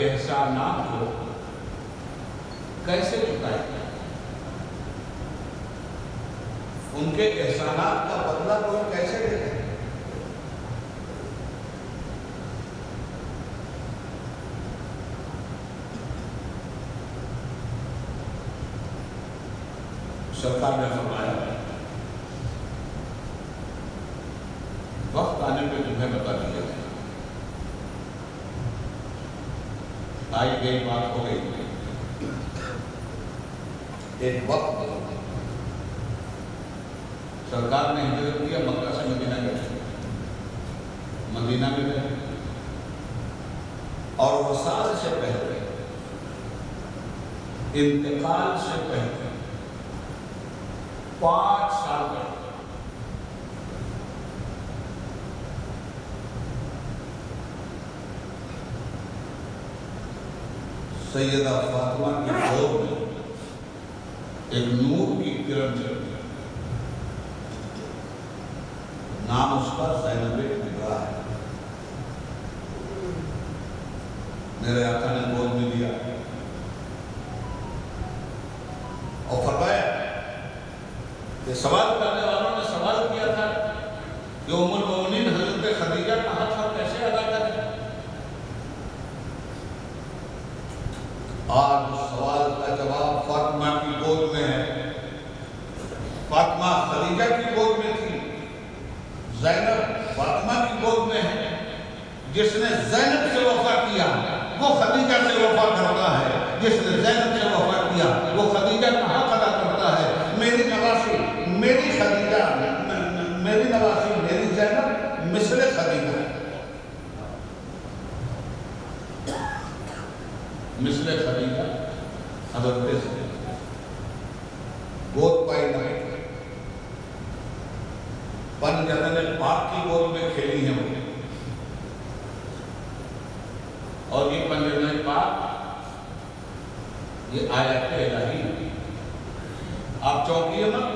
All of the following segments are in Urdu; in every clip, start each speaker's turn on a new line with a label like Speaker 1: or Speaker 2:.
Speaker 1: احسانات کو کیسے چکائے گا؟ ان کے احسانات کا بدلہ کوئی کیسے دے گا؟ سرکار نے فرمایا وقت آنے پہ تمہیں بتا دیا گیا، آئی گئی بات ہو گئی، ایک وقت سرکار نے ہجرت کیا، مکہ سے مدینہ گئے، مدینہ میں گئے، اور وصال سے پہلے، انتقال سے پہلے 5 سال پہلے سیدہ فاطمہ کی گود میں ایک نور کی کرن چلتی، نام اس کا زینب کبریٰ ہے۔ میرے آقا نے گود میں دیا اور فرمایا کہ سوال کرنے والوں نے سوال کیا تھا کہ ام المؤمنین حضرت خدیجہ کا حق ہم کیسے ادا کریں؟ آج اس سوال کا جواب فاطمہ کی گود میں ہے۔ فاطمہ خدیجہ کی گود میں تھی، زینب فاطمہ کی گود میں ہے۔ جس نے زینب سے وفا کیا وہ خدیجہ سے وفا کرتا ہے، جس نے زینب سے وفا کیا وہ خدیجہ کا حق ادا کرتا ہے۔ میری نواسی میری خدیجہ، میری نواسی میری زینب مثل خدیجہ، مثل خدیجہ حضرت سے گود پائی نہیں، پن جنن پاک کی گود میں کھیلی ہیں وہ، اور یہ پن جنن پاک یہ آیت الہی۔ آپ چونکیے مت،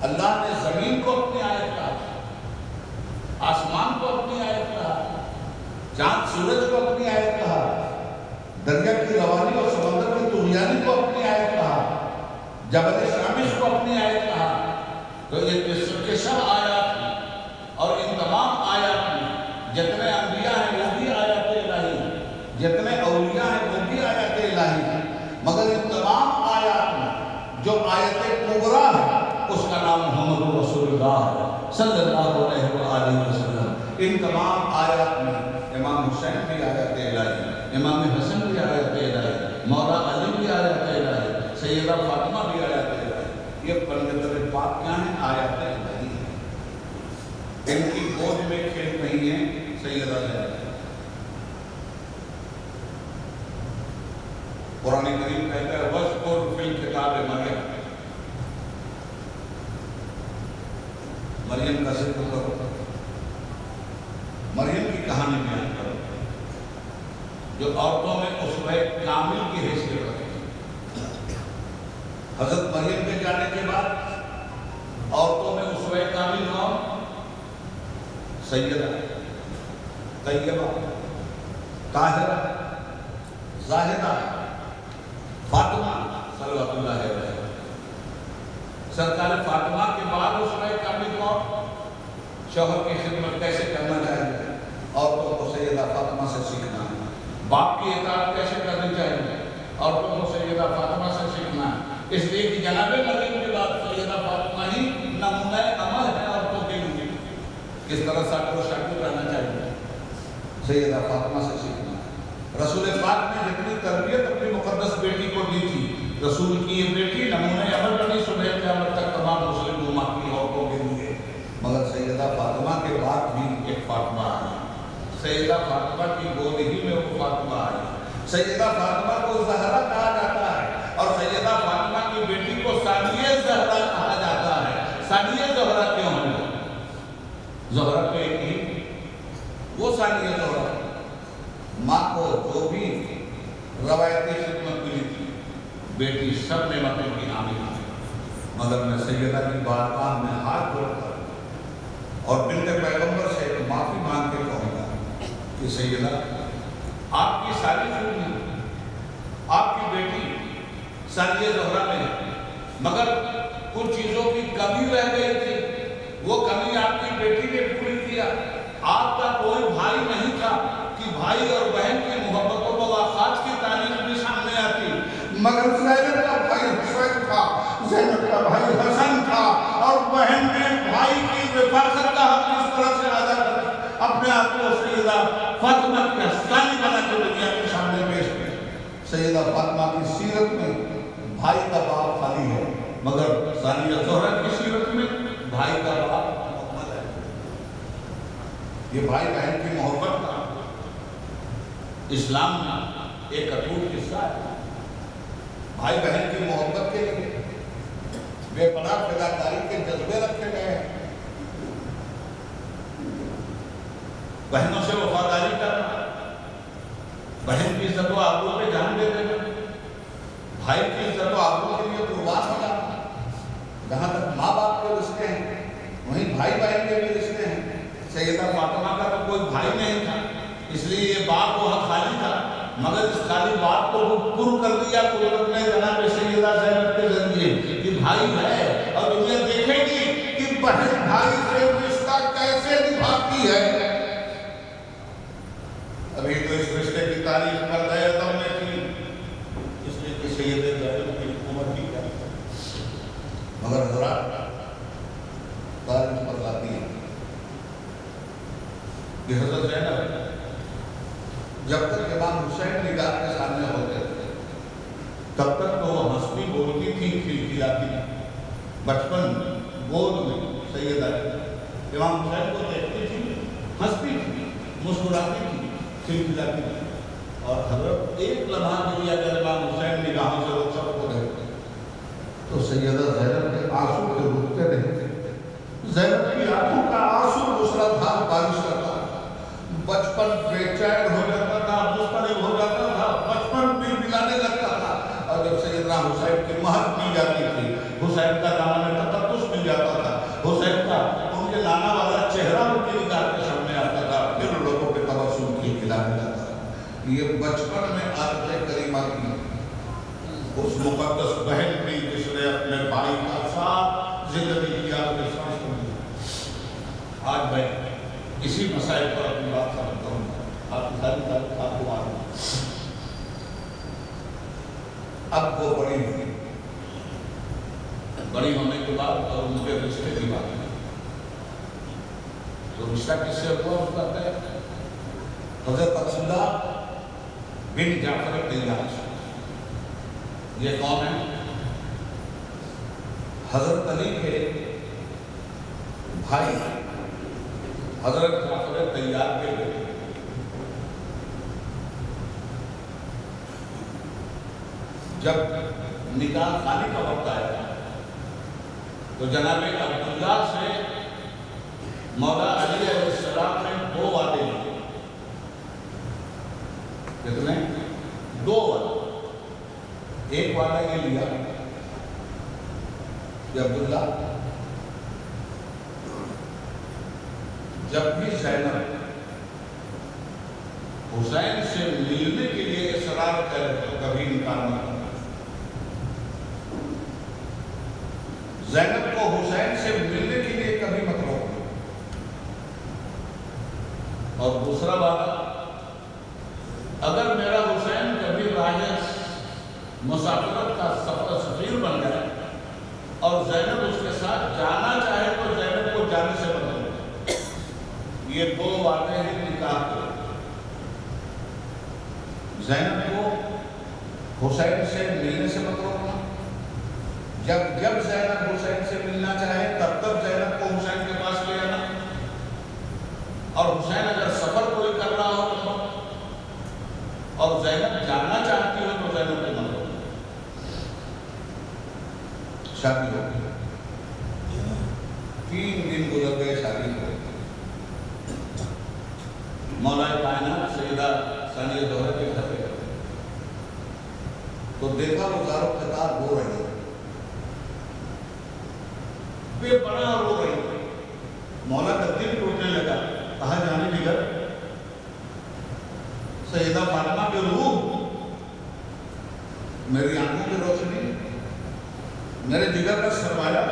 Speaker 1: اللہ نے زمین کو اپنی آیت کہا، آسمان کو اپنی آیت کہا، چاند سورج کو اپنی آیت کہا، دریا کی روانی اور سمندر کی طغیانی کو اپنی آیت کہا، جبل شامش کو اپنی آیت کہا۔ تو یہ سب آیات ہیں، اور ان تمام آیات میں جتنے انبیاء ہیں وہ بھی آیات الہی ہیں، جتنے اولیاء ہیں وہ بھی آیات الہی ہیں، مگر ان تمام آیات میں جو آیت کبریٰ ہے اس کا نام محمد رسول اللہ ہے صلی اللہ علیہ وآلہ وسلم۔ ان تمام آیات میں امام حسین بھی آیت الہی، امام حسن بھی آیت الہی، مولا علی بھی آیت الہی، سیدہ فاطمہ بھی آیت الہی۔ یہ پنجتر پاک کیا ہیں؟ آیت الہی ہیں۔ ان کی گود میں کھیل رہی ہیں سیدہ زینب۔ قرآن کریم کہتا ہے وَاذْكُرْ فِي الْكِتَابِ مَرْيَمَ، مریم کا ذکر کرو، مریم کی کہانی بیان کرو جو عورتوں میں اسوہ کامل کی حیثیت رکھتی ہے۔ حضرت مریم کے جانے کے بعد عورتوں میں اسوہ کامل کون؟ سیدہ طیبہ طاہرہ زاہدہ فاطمہ صلوات اللہ علیہ۔ سرکار فاطمہ کے بعد اسوہ کامل کون؟ شوہر کی خدمت کیسے کرنا چاہیے، عورتوں کو سیدہ فاطمہ سے سیکھنا ہے۔ باپ کی اطاعت کیسے کرنی چاہیے، عورتوں کو سیدہ فاطمہ سے سیکھنا ہے۔ اس لیے کہ جناب مریم کے بعد سیدہ فاطمہ ہی نمونہ عمل ہے عورتوں کے لیے، کس طرح ساتھ و شاکر رہنا چاہیے، سیدہ فاطمہ سے سیکھنا ہے۔ رسول پاک نے جتنی تربیت اپنی مقدس بیٹی کو دی تھی، رسول کی یہ بیٹی نمونہ عمل بنی صبح قیامت تک تمام مسلم امت کی عورتوں کے لیے۔ مگر سیدہ فاطمہ کے بعد بھی ایک فاطمہ آئی، سیدہ فاطمہ کی گود ہی میں وہ فاطمہ آئی۔ سیدہ فاطمہ کو زہرا کہا جاتا ہے، اور سیدہ فاطمہ کی بیٹی کو ثانیہ زہرا کہا جاتا ہے۔ ثانیہ زہرا کیوں ہے؟ زہرا تو ایک ہی، وہ ثانیہ زہرا ماں کو جو بھی روایتی خدمت ملی تھی، بیٹی سب نعمتوں کی حامل ہے۔ مگر میں سیدہ کی بارگاہ میں ہاتھ جوڑ کر اور بنت پیغمبر سے ایک معافی مانگ کے کہوں گا کہ سیدہ آپ کی ساری زندگی آپ کی بیٹی ثانیہ زہرا میں ہے، مگر کچھ چیزوں کی کمی رہ گئی تھی، وہ کمی آپ کی بیٹی نے پوری کیا۔ آپ کا کوئی بھائی نہیں تھا کہ بھائی اور بہن کی محبت و مواخات کی تاریخ بھی سامنے آتی، مگر زینب کا بھائی حسین تھا، زینب کا بھائی حسن تھا، اور بہن نے بھائی کی رفاقت کا حق اس طرح سے ادا کر اپنے آپ کو سیدہ فاطمہ کی ہستانی بنا کے دنیا کے سامنے پیش کیا۔ سیدہ فاطمہ کی سیرت میں بھائی کا باپ خالی ہے، مگر ثانیہ زہرا کی سیرت میں بھائی کا باپ محمد ہے۔ یہ بھائی بہن کی محبت کا اسلام میں ایک اٹوٹ قصہ ہے۔ بھائی بہن کی محبت کے لیے بے پناہ فداکاری کے جذبے رکھے گئے ہیں۔ بہنوں سے وفاداری کرنا، بہن کی عزت و آبرو پہ جان دے دینا، بھائی کی عزت و آبرو کے لیے قربان ہو جانا۔ جہاں تک ماں باپ کے رشتے ہیں وہیں بھائی بہن کے بھی رشتے ہیں۔ سیدہ فاطمہ کا تو کوئی بھائی نہیں تھا، اس لیے یہ باپ وہاں خالی تھا، مگر اس خالی باپ کو پر کر دیا قدرت نے جناب سیدہ زینب کے ذریعے کہ بھائی ہے، اور دنیا دیکھے گی کہ بہن بھائی سے رشتہ کیسے نبھاتی ہے۔ ابھی تو اس رشتے کی تاریخ پر گئے تم نے کی، اس لیے کہ سیدہ زینب کی عمر بھی کیا، مگر حضرات تاریخ بتلاتی ہے کہ حضرت زینب جب تک امام حسین نگاہ کے سامنے ہوتے تھے تب تک تو وہ ہنستی بولتی تھی، کھلکھلاتی تھی۔ بچپن گود میں سیدہ امام حسین کو دیکھتی تھی، ہنستی تھی، مسکراتی تھی، کھلکھلاتی تھی، اور حضرت ایک لمحہ کے لیے اگر امام حسین نگاہوں سے رخصت کو دیکھتے تو سیدہ زینب کے آنسو کے رکتے نہیں تھے۔ زینب کی آنکھوں کا آنسو مسلسل بارش کرتا تھا، بچپن بے چین ہو جاتا تھا، مضطرب ہو جاتا تھا، بچپن بھی بلانے لگتا تھا، اور جب سیدنا حسین کی مہر دی جاتی تھی، حسین کا دامن تقدس مل جاتا تھا، حسین کا ان کے لانا والا چہرہ ان کی نگاہ کے سامنے آتا تھا، پھر لوگوں کے تبسم کھلانے لگتا تھا۔ یہ بچپن میں عادت کریمہ کی اس مقدس بہن کی جس نے اپنے بھائی کا ساتھ زندگی کیا، اپنے سانس کو دیا۔ آج میں اسی مسائل پر اپنی بات سمجھتا ہوں، آپ کی ساری تاریخ آپ کو معلوم ہے۔ اب وہ بڑی ہونے کے بعد اور ان کے رشتے کی بات ہے، تو رشتہ کس سے ہوا اس کا ہے حضرت عبداللہ بن جعفر الطیاش۔ یہ کون ہے؟ حضرت علی کے بھائی حضرت جعفر طیار کے بیٹے۔ جب نکاح خالی کا وقت آیا تو جناب عبداللہ سے مولا علی علیہ السلام نے 2 وعدے لیے۔ کتنے؟ 2 وعدے۔ ایک وعدہ یہ لیا کہ عبداللہ جب بھی زینب حسین سے ملنے کے لیے اصرار کرے تو کبھی انکار نہ کرنا۔ زینب کو حسین سے ملنے کے لیے کبھی مت روکنا۔ اور دوسرا وعدہ، اگر میرا حسین کبھی راہ مسافرت کا سفیر بن گیا اور زینب اس کے ساتھ جانا چاہے تو زینب کو جانے سے مت روکنا۔ یہ 2 وعدے ہیں نکاح کے۔ زینب کو حسین سے ملنے سے مت روکنا، جب زینب حسین سے ملنا چاہے تب زینب کو حسین کے پاس لے آنا، اور حسین اگر سفر کوئی کر رہا ہو تو، اور زینب جاننا چاہتی ہو تو زینب کو مت روکنا۔ شادی ہو گئی، 3 دن گزر گئے شادی ہو گئی۔ مولا کائنات سیدہ ثانیہ زہرا کے گھر پہ تو دیکھا وہ زارو قطار رو رہی ہے، بے پناہ رو رہی ہے۔ مولا کا دل ٹوٹنے لگا، کہا جانے نگر سیدہ فاطمہ کی روح، میری آنکھوں کی روشنی، میرے جگر کا سرمایہ،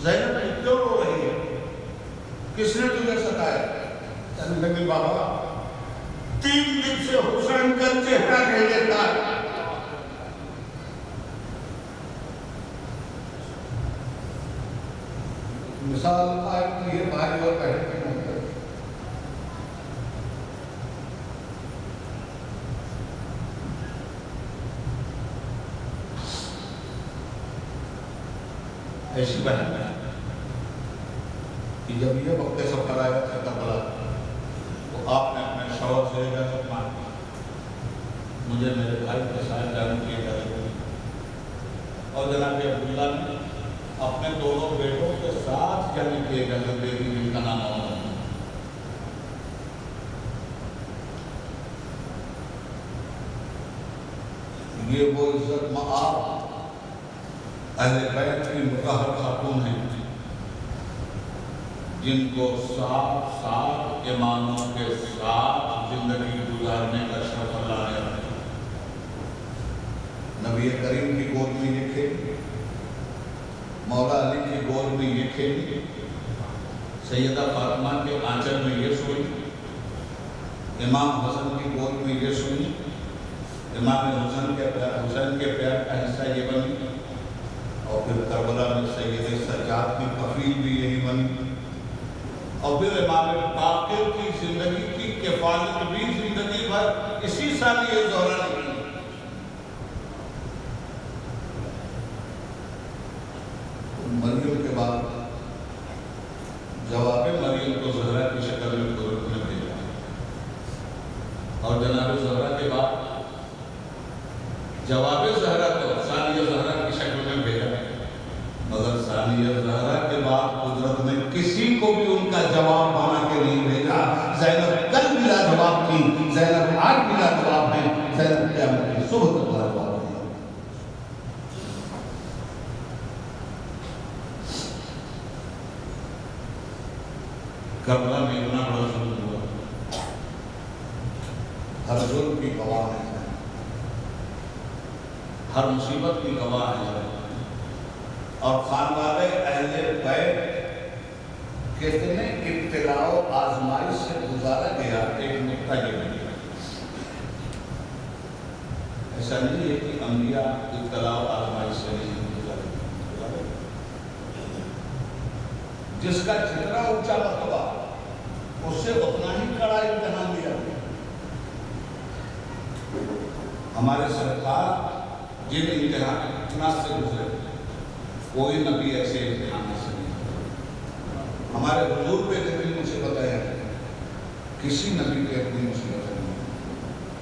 Speaker 1: زینب کیوں رو رہی ہے؟ کس نے تجھے ستایا؟ کہنے لگی بابا 3 دن سے حسین کا چہرہ نہیں دیتا ہے۔ مثال آئے کہ یہ بھائی اور بہن کی محبت، ایسی بہن ہے کہ جب یہ وقت سفر آیا تھا کربلا، تو آپ نے اپنے شوہر سے اجازت مانگی، مجھے میرے بھائی کے ساتھ جانے کی اجازت دی، اور جناب عبداللہ نے اپنے دونوں بیٹوں کے ساتھ جانے کی اجازت دے دی، جن کا نام عمر ہے۔ یہ وہ عزت مآب اہل بیت کی مطہر خاتون ہیں جن کو 7 اماموں کے ساتھ زندگی گزارنے کا شرف اللہ نے دیا۔ نبی کریم کی گود میں یہ کھیلی، مولا علی کی گود میں یہ کھیلی، سیدہ فاطمہ کے آنچل میں یہ سوئی، امام حسن کی گود میں یہ سوئی، امام حسین کے پیار کا حصہ یہ بنی، اور پھر کربلا میں سید سجاد کی کفیل بھی یہی بنی، اور پھر امام باقر کی زندگی کی کفالت بھی زندگی بھر اسی ثانیہ زہرا نے کی۔ مریم کے بعد جواب مریم کو زہرا کی شکل میں قدرت نے بھیجا، اور جناب زہرا کے بعد جواب زہرا کو ثانیہ زہرا کی شکل میں بھیجا، مگر ثانیہ زہرا کے بعد قدرت نے کسی کو بھی ان کا جواب بنا کے نہیں بھیجا۔ زینب کل بلا جواب تھی، زینب آج بلا جواب ہے، زینب قیامت کی صبح تک بلا جواب ہے۔ کربلا میں اتنا بڑا ظلم ہوا، ہر ظلم کی گواہ ہے، ہر مصیبت کی گواہ ہے، اور خانوادہ اہل بیت کتنے ابتلاء و آزمائش سے گزارا گیا۔ ایک نقطہ یہ بھی ایسا نہیں ہے کہ انبیاء ابتلاء و آزمائش سے نہیں گزارے، جس کا جتنا اونچا مرتبہ اس سے اتنا ہی کڑا امتحان دیا۔ ہمارے سرکار جن امتحانات سے گزرے کوئی نبی ایسے امتحان سے نہیں، ہمارے حضور پہ اتنی مصیبت ہے، کسی نبی پہ اتنی مصیبت نہیں،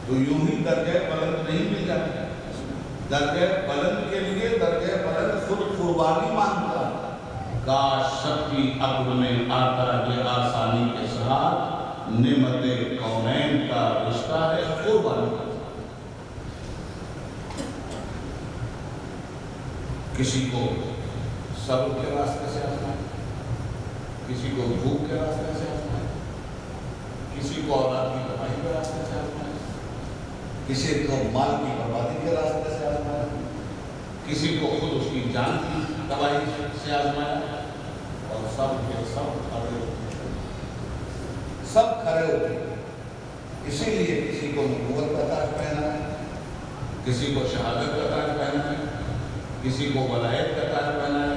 Speaker 1: تو یوں ہی درجہ بلند نہیں مل جاتا۔ درجہ بلند کے لیے درجہ بلند خود قربانی مانگتا، کاش سب کی عقل میں آتا یہ آسانی کے ساتھ نعمت کونین کا رشتہ ہے قربانی۔ کسی کو صبر کے راستے سے آزمائے، کسی کو بھوک کے راستے سے آزمائے، کسی کو اولاد کی تباہی کے راستے سے آزمائے، کسی کو مال کی بربادی کے راستے سے آزمایا، کسی کو خود اس کی جان کی تباہی سے آزمایا، اور سب کے سب کھڑے ہوتے، سب کھڑے ہوتے۔ اسی لیے کسی کو نبوت کا تاج پہنا ہے، کسی کو شہادت کا تاج پہنا ہے، کسی کو ولایت کا تاج پہنا ہے،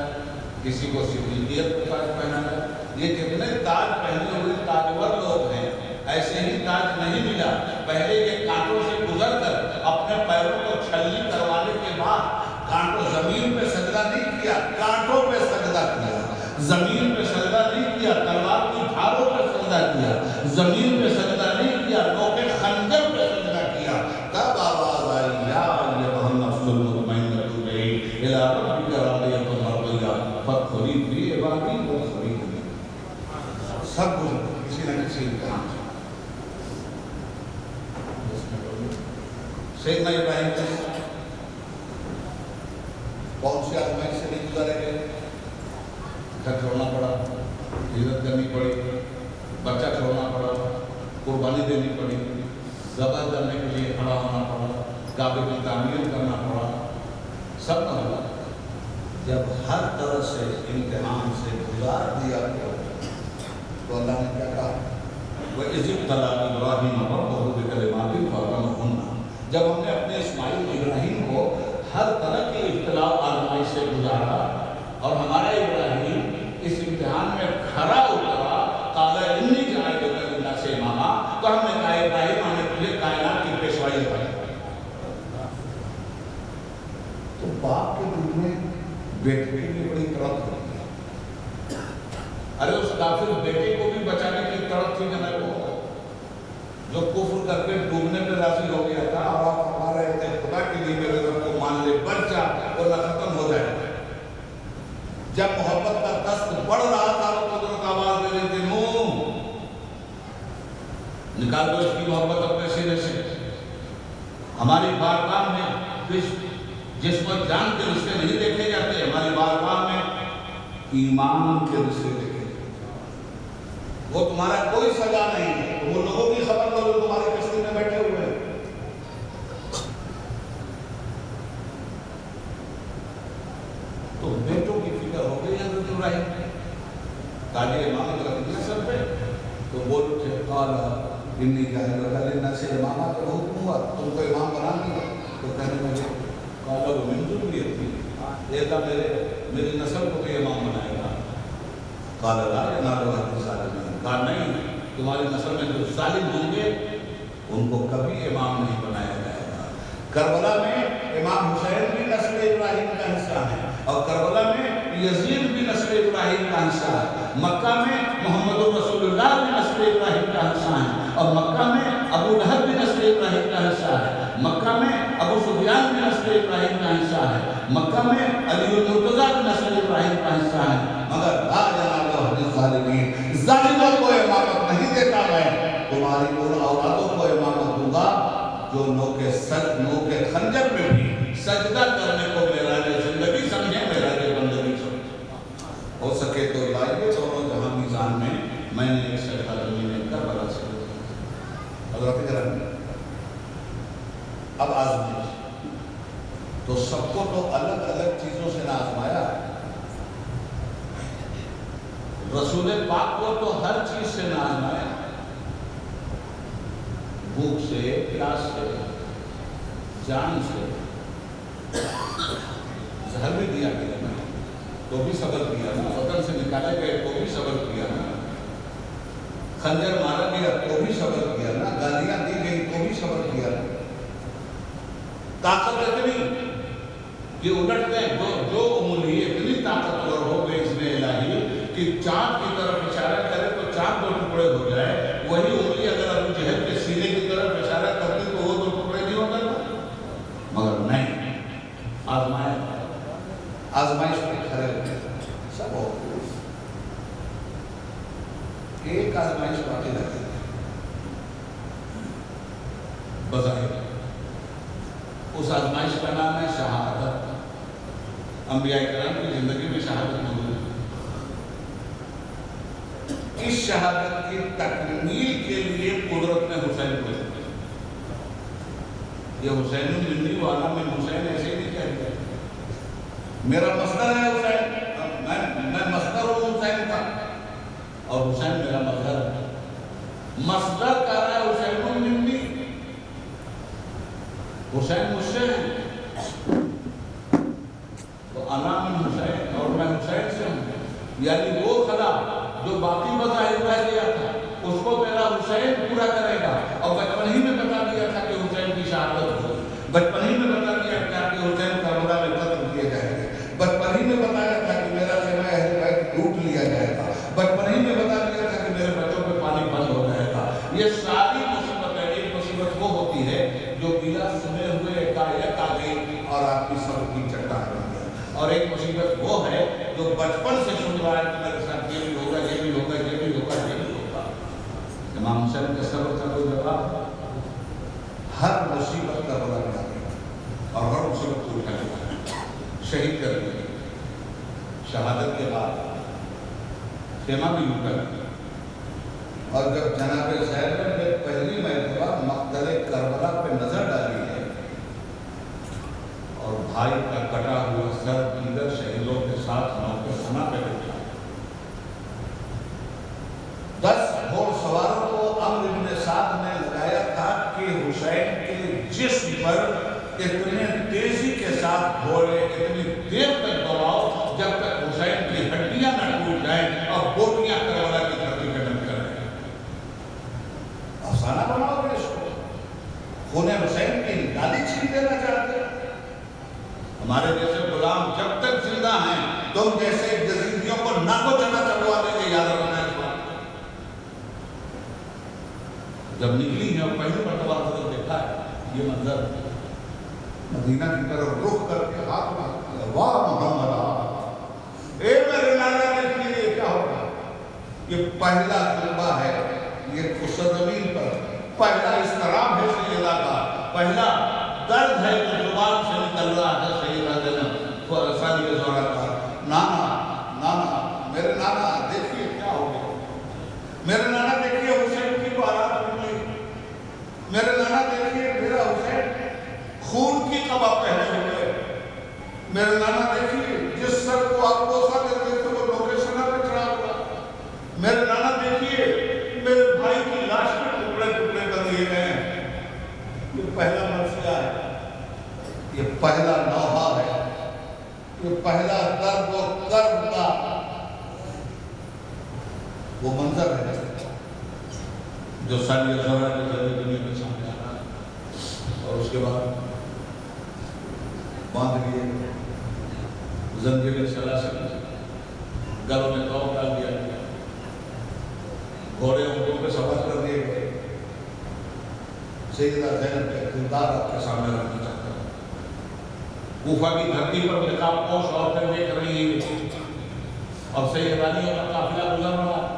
Speaker 1: کسی کو صدیقیت کا تاج پہنا ہے۔ یہ جتنے تاج پہنے ہوئے تاجور لوگ ہیں، ایسے ہی تاج نہیں ملا۔ پہلے یہ کانٹوں سے گزر کر اپنے پیروں کو چھلنی کروانے کے بعد کانٹوں زمین پہ سجدہ نہیں کیا، کانٹوں پہ سجدہ کیا، زمین پہ سجدہ نہیں کیا، تلوار کی دھاروں پہ سجدہ کیا، زمین پہ سجدہ نہیں کیا، نوکے خنجر پہ سجدہ کیا۔ تب آواز آئی یا ایھا النفس المطمئنہ الی ربک راضیہ مرضیہ فادخلی فی عبادی وادخلی جنتی۔ سب کچھ کسی نہ کسی امتحان سے۔ سیدنا ابراہیم کون سی آزمائش سے نہیں گزارے گئے؟ گھر چھوڑنا پڑا، ہجرت کرنی پڑی، بچہ چھوڑنا پڑا، قربانی دینی پڑی، ذبح کرنے کے لیے کھڑا ہونا پڑا، کعبے کی تعمیر کرنا پڑا، سب ہوا۔ جب ہر طرح سے امتحان سے گزار دیا گیا تو اللہ نے کیا کہا؟ وَإِذِ ابْتَلَىٰ إِبْرَاهِيمَ رَبُّهُ بِكَلِمَاتٍ فَأَتَمَّهُنَّ۔ جب ہم نے اپنے اسماعیل ابراہیم کو ہر طرح کی ابتلاء آزمائش سے گزارا اور ہمارا ابراہیم اس امتحان میں کھرا اترا، قَالَ إِنِّي جَاعِلُكَ لِلنَّاسِ إِمَامًا، تو ہم نے کہا ابراہیم ہم نے تجھے کائنات کی پیشوائی دی۔ تو باپ کے دل میں بیٹے کے لیے بڑی تڑپ ہوتی ہے۔ ارے اس کافر بیٹے کو بھی بچانے کی تڑپ تھی کہ میں وہ جو کفر کر کے ڈوبنے پہ راضی ہو گیا تھا، اور آپ فرما رہے تھے خدا کے لیے میرے رب کو مان لے، بچ جا ورنہ ختم ہو جائے۔ جب محبت کا دست بڑھ رہا تھا تو قدرت آواز دے رہی تھی، نوح نکال دو اس کی محبت اپنے سینے سے۔ ہماری بارگاہ میں جسم و جان کے رشتے نہیں دیکھے جاتے، ہماری بارگاہ میں ایمان کے رشتے دیکھے جاتے۔ وہ تمہارا کوئی سزا نہیں ہے، وہ لوگوں کی خبر لو جو تمہاری کشتی میں بیٹھے ہوئے ہیں۔ تو بیٹوں کی فکر ہو گئی حضرت ابراہیم نے، تاج امامت رکھ دیا سر پہ، تو بول اٹھے قال انی جاعلک للناس اماما، تو حکم ہوا تم کو امام بنا دیا۔ تو کہنے لگے قال ومن ذریتی، اے اللہ میری نسل کو بھی امام بنائے گا۔ قال لا ینال عہد الظالمین، کہا نہیں تمہاری نسل میں جو ظالم ہوں گے ان کو کبھی امام نہیں بنایا جائے گا۔ کربلا میں امام حسین بھی نسل ابراہیم کا حصہ ہے، اور کربلا میں یزید بھی نسل ابراہیم کا حصہ ہے، مکہ میں محمد رسول اللہ بھی نسل ابراہیم کا حصہ ہے، اور مکہ میں ابو لہب بھی نسل ابراہیم کا حصہ ہے، مکہ میں ابو سفیان بھی نسل ابراہیم کا حصہ ہے، مکہ میں علی المرتضیٰ بھی نسل ابراہیم کا حصہ ہے، مگر لا ینال عہد الظالمین، ظالموں کو امامت نہیں دیتا میں، تمہاری ان اولادوں کو امامت دوں گا جو نو کے خنجر میں بھی سجدہ کرنے کو میرا جو زندگی سمجھے، میرا جو بندگی سمجھے۔ ہو سکے تو لائیے دونوں جہاں میزان میں نے ایک سجدہ زمین کربلا سے حضرت گرامی۔ اب آزمائش تو سب کو تو الگ الگ چیزوں سے نہ آزمایا، رسول پاک کو تو ہر چیز سے نہ آزمایا، بھوک سے، پیاس سے، جان سے، زہر بھی دیا گیا نا تو بھی صبر کیا نا، وطن سے نکالے گئے تو بھی صبر کیا نا، خنجر مارا گیا تو بھی صبر کیا نا، گالیاں دی گئی تو بھی صبر کیا نا۔ طاقت اتنی کہ الٹ گئے، جو انگلی اتنی طاقتور ہو گئی اس میں الہی کہ چاند کی طرف اشارہ کرے تو چاند دو ٹکڑے ہو جائے، وہی انگلی اگر ابو جہل کے سینے کی طرف اشارہ کرتی تو وہ دو ٹکڑے نہیں ہوتا، مگر نہیں، آزمائش پہ کھڑے ہوئے سب ہو گئے۔ ایک آزمائش باقی رہتی ہے بظاہر، اس آزمائش کا نام ہے شہادت۔ انبیاء کرام کی زندگی میں شہادت موجود ہے۔ اس شہادت کی تکمیل کے لیے قدرت نے حسین کو دیا۔ یہ حسین منی والا میں حسین ایسے ہی نہیں کہتے، میرا مصدر ہے حسین، میں مصدر ہوں حسین کا، اور حسین میرا مصدر ہے۔ مصدر کہہ رہا ہے حسین منی، حسین مجھ سے ہے، تو انا من حسین، اور میں حسین سے ہوں، یعنی وہ خدا جو باقی بظاہر رہ گیا تھا اس کو میرا حسین پورا کرے گا۔ اور بچپن ہی میں بتا دیا تھا کہ حسین کی شہادت ہو، بچپن ہی میں بتا دیا تھا کہ حسین کربلا میں قتل کیے جائیں گے، بچپن ہی میں بتایا تھا کہ میرا خیمہ اہل بیت لوٹ لیا جائے گا، بچپن ہی میں بتا دیا تھا کہ میرے بچوں پہ پانی بند ہو جائے گا۔ یہ ساری مصیبتیں، ایک مصیبت وہ ہوتی ہے جو بلا سنے ہوئے ایک آ گئی اور آپ کی سب کی چٹان بن گیا، اور ایک مصیبت وہ ہے جو بچپن سے سن رہا ہے کہ میرے ساتھ یہ بھی ہوگا، یہ بھی ہوگا، یہ بھی ہوگا، یہ بھی ہوگا۔ امام حسین کے صبر کا کوئی جواب؟ ہر مصیبت کا بڑا میں آ گیا اور ہر مصیبت کو اٹھا لیا، شہید کر دیا۔ شہادت کے بعد خیمہ بھی لوٹا گیا، اور جب جناب زید نے پہلی مرتبہ مقتل بھائی کا کٹا ہوا سر دیگر شہیدوں کے ساتھ موقع خانہ پہ بیٹھا۔ 10 گھوڑ سواروں کو عمرو بن سعد نے لگایا تھا کہ حسین کے جسم پر اتنے تیزی کے ساتھ گھوڑے اتنی دیر تک دوڑاؤ جب تک حسین کی ہڈیاں نہ ٹوٹ جائیں اور بوٹیاں کربلا کی دھرتی پہ نہ کریں۔ افسانہ بناؤ گے اس کو، خون حسین کی نالی چھین دینا چاہتے ہیں؟ ہمارے جیسے غلام جب تک زندہ ہیں تم جیسے جزیدیوں کو ناکو چنا چلوا دیں گے، یاد رکھنا اس بات۔ جب نکلی ہیں اور پہلی مرتبہ حضرت دیکھا ہے یہ منظر، مدینہ کی طرف رخ کر کے ہاتھ میں واہ محمد، اے میرے نانا دیکھیے یہ کیا ہوگا۔ یہ پہلا خطبہ ہے، یہ خسرمین پر پہلا اضطراب ہے سیدہ کا، پہلا درد ہے جو زبان سے نکل رہا ہے سیدہ جنم ثانیہ زہرا کا۔ نانا نانا میرے نانا دیکھیے کیا ہو گیا، میرے نانا دیکھیے حسین کی بارات ہوئی، میرے نانا دیکھیے میرا حسین خون کی قبا پہنے ہوئے، میرے نانا دیکھیے جس سر کو آپ بوسا دیتے تھے وہ لوکیشنہ پہ چڑھا ہوا، میرے نانا دیکھیے میرے بھائی کی لاش کے ٹکڑے ٹکڑے کر دیے گئے ہیں۔ یہ پہلا مرثیہ ہے، یہ پہلا نوحہ ہے، یہ پہلا درد و کرب کا وہ منظر ہے جو ثانیہ زہرا کے ذریعے دنیا کے سامنے آ رہا ہے۔ اور اس کے بعد باندھ لیے زنجیر سلاسل، گلوں میں توق ڈال دیا گیا، گھوڑے اونٹوں پہ سوار کر دیے گئے۔ سیدہ زینب کا کردار آپ کے سامنے رکھنا چاہتا ہوں۔ کوفہ کی دھرتی پر نقاب پوش عورتیں دیکھ رہی ہیں اور سیدانیوں کا قافلہ گزر رہا ہے۔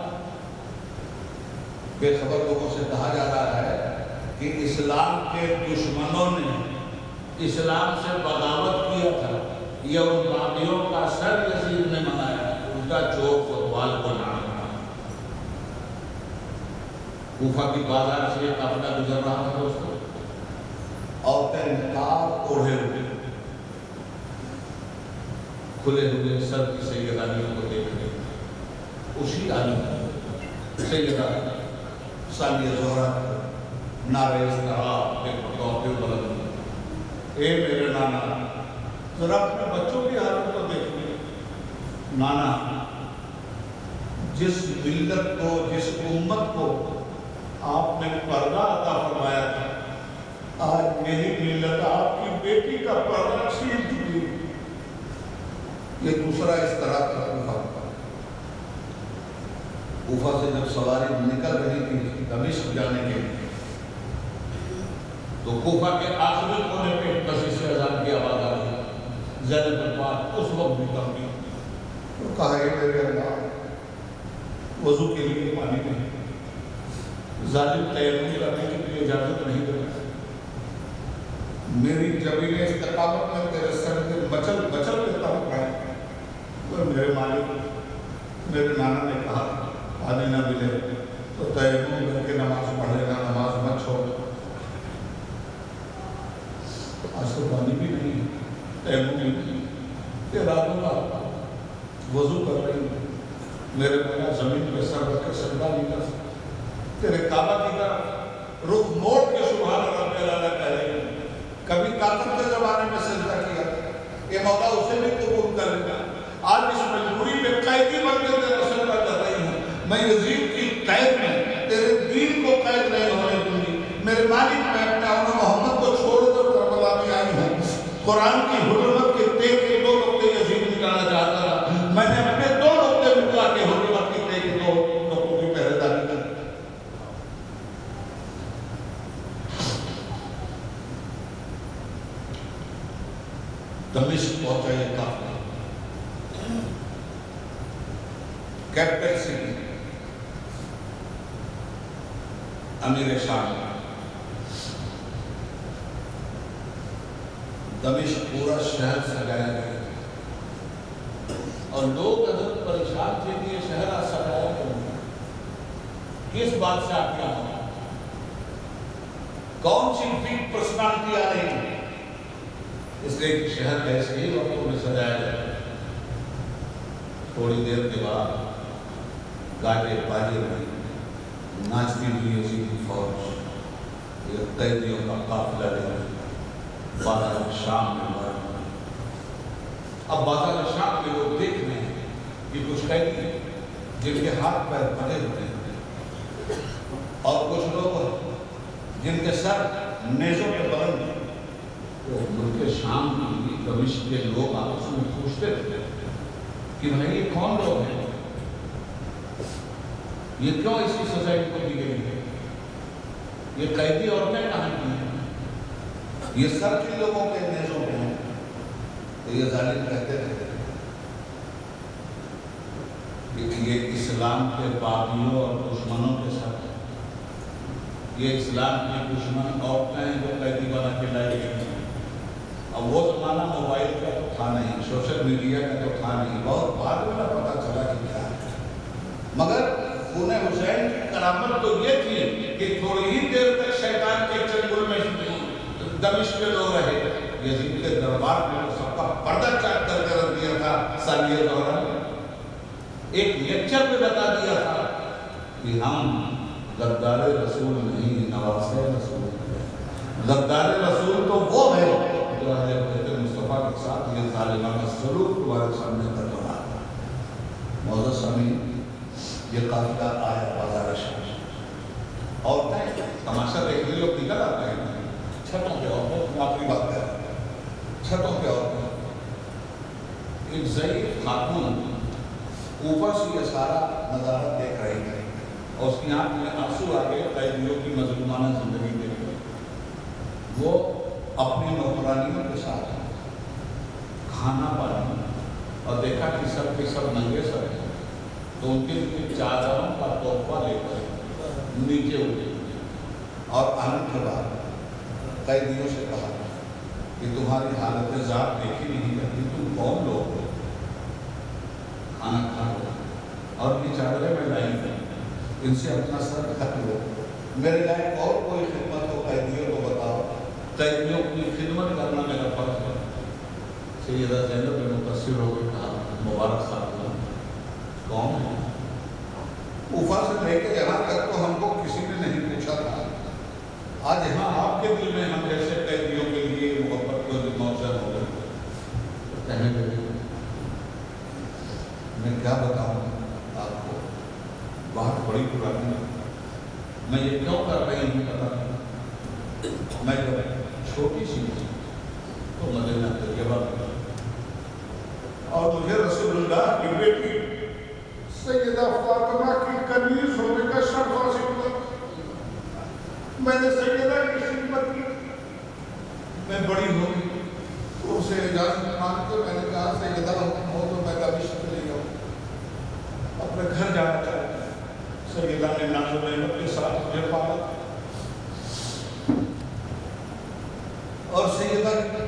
Speaker 1: بے خبر لوگوں سے کہا جا رہا ہے کہ اسلام کے دشمنوں نے اسلام سے بغاوت کیا تھا، یہ ان باغیوں کا سر یزید نے منایا، ان کا چوک فتوال کو نام رہا۔ کوفہ کی بازار سے یہ قافلہ گزر رہا تھا دوستوں، عورتیں نقاب اوڑھے ہوئے کھلے ہوئے سر کی سیدانیوں کو دیکھ رہے ہیں۔ اسی عالم سیدہ ثانیہ زہرا نعرہ استحاب کے طور بلند، اے میرے نانا، ذرا اپنے بچوں کی حالت کو دیکھیے۔ نانا، جس ملت کو جس امت کو آپ نے پردہ عطا فرمایا تھا، آج یہی ملت آپ کی بیٹی کا پردہ چھین چکی۔ یہ دوسرا اضطراب تھا کوفہ سے جب سواری نکل رہی تھی دمشق جانے کے لیے، تو کوفہ کے آخری کونے پہ کسی سے اذان کی آواز آ رہی، زینب پاک اس وقت بھی کم نہیں، تو کہا ہے میرے اللہ وضو کے لیے پانی نہیں، ظالم تیمم کرنے کے لیے اجازت نہیں دیتا، میری جبین استقامت میں تیرے سر کے بچل بچل لیتا ہوں بھائی۔ تو میرے مالک میرے نانا نے کہا پانی نہ ملے تو تیمم کر کے نماز پڑھ لینا، نماز مت چھوڑ۔ آج تو پانی بھی نہیں، تیمم بھی نہیں، یہ راتوں کا وضو کر رہی ہے، میرے بنا زمین پہ سر رکھ کے سجدہ نہیں کر سکتا، تیرے کعبہ کی طرف رخ موڑ کے سبحان رب العالی کہہ رہی ہے۔ کبھی طاقت کے زمانے میں سجدہ کیا، یہ مولا اسے بھی قبول کر لیتا۔ آج اس مجبوری میں قیدی بن کے تیرا سجدہ کر رہی ہوں، میں یزید کی قید میں تیرے دین کو قید نہیں ہونے دوں گی۔ میرے مالک، میں اپنے اولاد محمد کو چھوڑ کر کربلا میں آئی ہوں، قرآن کی حرمت کے تیل کے 2 نقطے یزید نکالنا چاہتا تھا، میں نے اپنے 2 نقطے نکال کے حرمت کے تیل کے 2 نقطوں کی پہرے داری کر۔ دمشق پہنچا یہ قافلہ، کیپٹل سٹی امیر شام، دمشق پورا شہر سجایا گیا اور لوگ حضرت پریشان تھے کہ یہ شہر آج سجایا گیا، کس بادشاہ کیا ہوا، کون سی بگ پرسنالٹی آ رہی ہے، اس لیے کہ شہر ایسے ہی وقتوں میں سجایا جائے، تھوڑی دیر کے بعد گاڑے باجے میں ناچتی ہوئی اسی کی فوج یہ قیدیوں کا قافلہ لے بازار شام میں بڑھ۔ اب بازار شام میں لوگ دیکھ رہے ہیں کہ کچھ قیدی جن کے ہاتھ پیر بندھے ہوتے ہیں اور کچھ لوگ جن کے سر نیزوں کے بغل میں، وہ ملک شام کی دمشق کے لوگ آپس میں پوچھتے رہتے کہ بھائی یہ کون لوگ ہیں، یہ کیوں ایسی سزا ان کو دی گئی ہے، یہ قیدی عورتیں کہاں کی ہیں، یہ سر کن لوگوں کے نیزوں پہ ہیں۔ تو یہ ظالم کہتے رہتے کہ یہ اسلام کے باغیوں اور دشمنوں کے ساتھ، یہ اسلام کی دشمن عورتیں ہیں جو قیدی بنا کے لائی گئی ہیں۔ اب وہ زمانہ موبائل کا تو تھا نہیں، سوشل میڈیا کا تو تھا نہیں، بہت بعد میں پتہ چلا کہ کیا ہے، مگر خون حسین کی کرامت تو یہ تھی کہ تھوڑی ہی دیر تک شیطان کے چنگل میں دمشق کے لوگ رہے۔ یزید کے دربار میں سب کا پردہ چاک کر کے رکھ دیا تھا سالیہ دوران، ایک لیکچر میں بتا دیا تھا کہ ہم غدار رسول نہیں، نواسے رسول ہیں۔ غدار رسول تو وہ ہے جو اہل بیت مصطفیٰ کے ساتھ یہ ظالمانہ سلوک تمہارے سامنے کر رہا ہے۔ معزز سامعین، یہ قافلہ آیا بازار شام، عورتیں تماشا دیکھنے لوگ نکل آتے ہیں، چھتوں پہ عورتیں، آخری بات ہے، چھتوں پہ عورتیں۔ ایک ضعیف خاتون اوپر سے یہ سارا نظارہ دیکھ رہی ہے اور اس کی آنکھ میں آنسو آ گئے قیدیوں کی مظلومانہ زندگی دیکھ کر۔ وہ اپنی نوکرانیوں کے ساتھ کھانا پانی اور دیکھا کہ سب کے سب ننگے سر ہیں، تو ان کے لیے چادروں کا تحفہ لے کر نیچے اٹھے اور آنے کے بعد قیدیوں سے کہا کہ تمہاری حالت ذات دیکھی نہیں کرتی، تم کون لوگ ہو، کھانا کھا لو اور یہ چادریں میں لائی ہیں، ان سے اپنا سر ڈھک لو، میرے لائق اور کوئی خدمت ہو قیدیوں کو بتاؤ، قیدیوں کی خدمت کرنا میرا فرض ہے۔ سیدہ زینب نے متاثر ہو کے کہا مبارک صاحب کون ہے؟ اوپر سے لے کے یہاں تک تو ہم کو کسی نے نہیں پوچھا تھا، آج یہاں آپ کے دل میں ہم جیسے قیدیوں کے لیے محبت کو موجود ہو گئے۔ کہنے لگے میں کیا بتاؤں آپ کو، بہت بڑی پرانی، میں یہ کیوں کر رہی ہوں پتا نہیں، میں جب چھوٹی سی تھی تو مدینہ طیبہ میں اور مجھے رسول اللہ کی بیٹی سیدہ فاطمہ کی کنیز ہونے کا شرف حاصل ہوا۔ میں نے سیدہ کی خدمت کی، میں بڑی ہو گئی تو اسے اجازت مانگ کے میں نے کہا سیدہ حکم ہو تو میں دمشق چلی جاؤں، اپنے گھر جانا چاہتا ہے۔ سیدہ نے ناز و نعمت کے ساتھ مجھے پالا اور سیدہ کی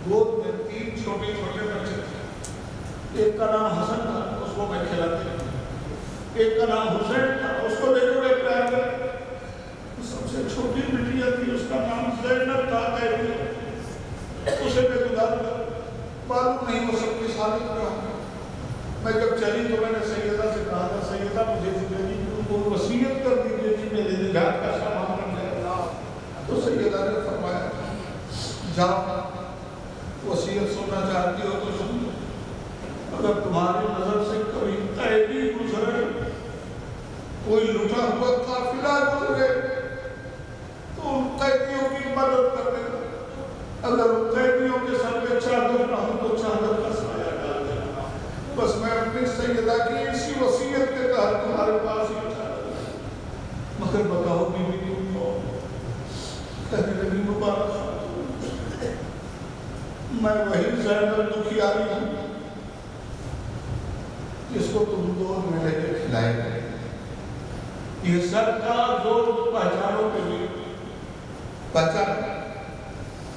Speaker 1: گود میں 3 چھوٹے چھوٹے بچے تھے، ایک کا نام حسن تھا، اس کو میں کھلاتی تھی، ایک کا نام حسین تھا، اس کو دیکھ بڑے پیار کرتے، سب سے چھوٹی بٹیا تھی، اس کا نام زینب تھا، اسے میں گزار کر معلوم نہیں وہ سب کی حالت میں ہوں۔ میں جب چلی تو میں نے سیدہ سے کہا تھا سیدہ مجھے زندگی کی کوئی وصیت کر دیجیے کہ میرے نجات کا سامان بن جائے، تو سیدہ نے فرمایا جاؤ وصیت سننا چاہتی ہو تو سن لو، اگر تمہاری نظر سے کبھی قیدی گزرے، کوئی لٹا ہوا قافلہ گزرے تو ان قیدیوں کی مدد کر دینا، اگر ان قیدیوں کے سر پہ چادر نہ ہو تو چادر کا سایہ ڈال دینا، بس میں اپنی سیدہ کی اسی وصیت کے تحت تمہارے پاس ہی چادر ہے، مگر بتاؤ بی بی تم کون؟ کہنے لگی مبارک میں وہی زینب دکھیاری ہوں جس کو تم دور میں لے کے کھلائے گئے، یہ سر کا زور پہچانوں کے لیے پہچان۔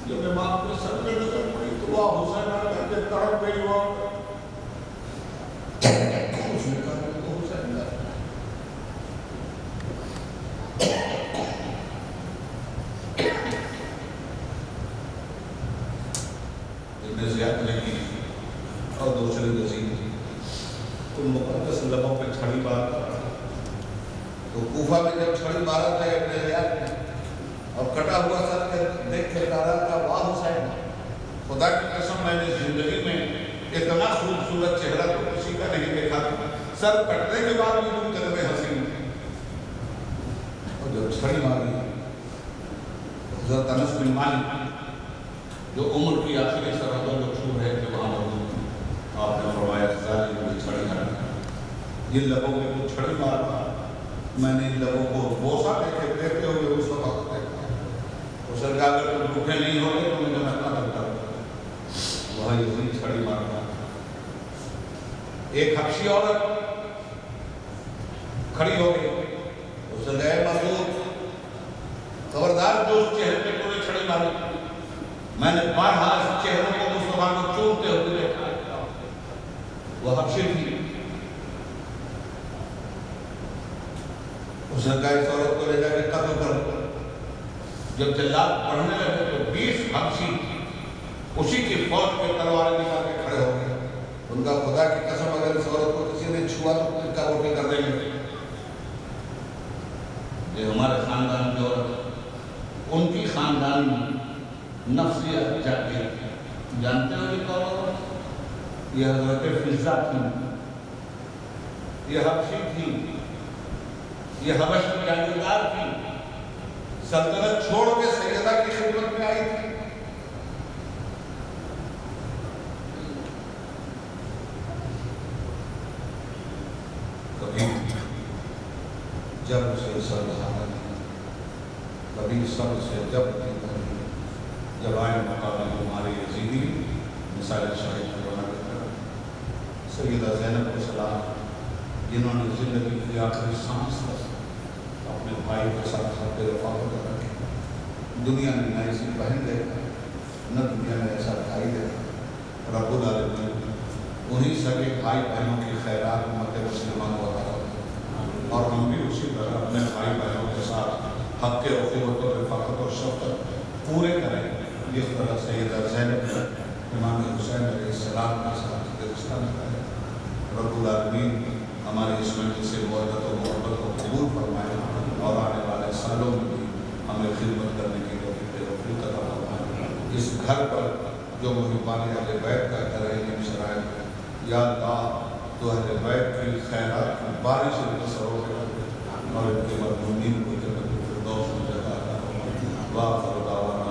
Speaker 1: جب امام کے سر پہ نظر پڑی تو وہ حسین کر کے تڑپ گئی، وہ اس نے کہا تو حسین کا نصیحت لگی اور دوسری وزیر تو مقدس لبوں پہ چھڑی مار تو کوفہ میں جب چھڑی مارا تھا ابن زیاد نے اور کٹا ہوا سر کے دیکھ کے کہا تھا واہ حسین، خدا کی قسم میں نے زندگی میں اتنا خوبصورت چہرہ تو کسی کا نہیں دیکھا تھا، سر کٹنے کے بعد بھی تم قلب حسین تھے۔ اور جب چھڑی ماری حضرت انس بن مالک جو عمر کی آخری سرحد کو چھو رہے تھے وہاں موجود، آپ نے فرمایا ظالم نے چھڑی ہٹا، جن لبوں میں وہ چھڑی مارا میں نے ان لبوں کو بوسہ دیتے ہوئے اس وقت دیکھا، اس نے کہا اگر تم بھوکے نہیں ہوگے تو مجھے میں قتل کروں، وہاں یزید چھڑی مارا۔ ایک حبشی عورت کھڑی ہو گئی، اس نے کہا مسعود خبردار جو اس چہرے پہ تو نے چھڑی ماری، میں نے بارہا اس چہروں کو مصطفیٰ کو چومتے ہوئے دیکھا، وہ حبشی تھی۔ اس نے کہا اس عورت کو لے جا کے قتل کرو۔ جب جلاد پڑھنے لگے تو 20 حبشی اسی کی فوج کے تلواریں نکال کے کھڑے ہو گئے، ان کا خدا کی قسم اگر اس عورت کو کسی نے چھوا تو ان کا روٹی کر دیں گے۔ یہ ہمارے خاندان کی عورت، ان کی خاندان نفسیت جاتی ہے، جانتے ہو یہ کون عورت؟ یہ حضرت فضہ تھی، یہ حبشی تھی، یہ حبش کی جاگیردار تھی، سلطنت چھوڑ کے سیدہ کی خدمت میں آئی تھی۔ کبھی جب سے سر بہانا کبھی سب سے جب جب آئے مقام ہمارے یزیدی مثال شاہد بنا دیتا سیدہ زینب کو سلام، جنہوں نے زندگی کی آخری سانس اپنے بھائی کے ساتھ خط رفاقت رکھی، دنیا نے نہ ایسی بہن دیکھا نہ دنیا نے ایسا بھائی دیکھا، رب العالمین انہی سگے بھائی بہنوں کی خیرات امت مسلمان ہوتا اور ہم بھی اسی طرح اپنے بھائی بہنوں کے ساتھ حق کے اخوت اور رفاقت اور شفقت پورے کریں، جس طرح سیدہ زینب امام حسین علیہ السلام کے ساتھ رشتہ نبھایا۔ رب العالمین ہمارے اس مجلس سے محبت و محبت کو قبول فرمائے اور آنے والے سالوں میں بھی ہمیں خدمت کرنے کی توفیق عطا فرمائے۔ اس گھر پر جو محبان اہل بیت کا گھر ہے ان شرائط، یا اللہ تو اہل بیت کی خیرات کی بارش ان کے سروں پہ کر اور ان کے مظلومین کو جنت الفردوس میں جگہ عطا فرمائے۔ وآخر دعوانا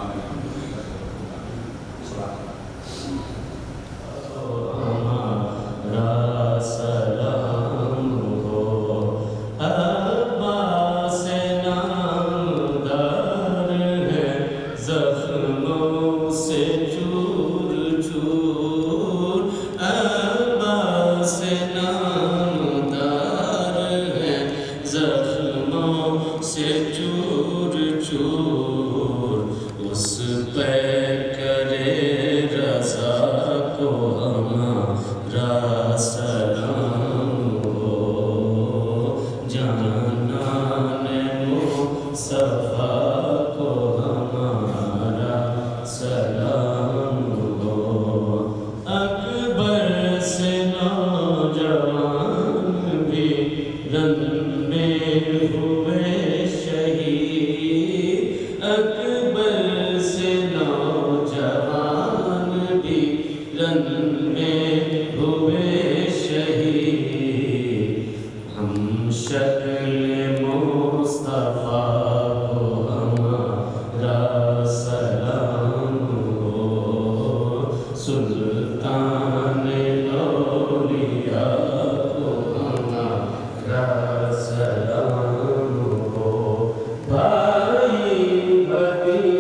Speaker 2: سلام ہو بھائی بدی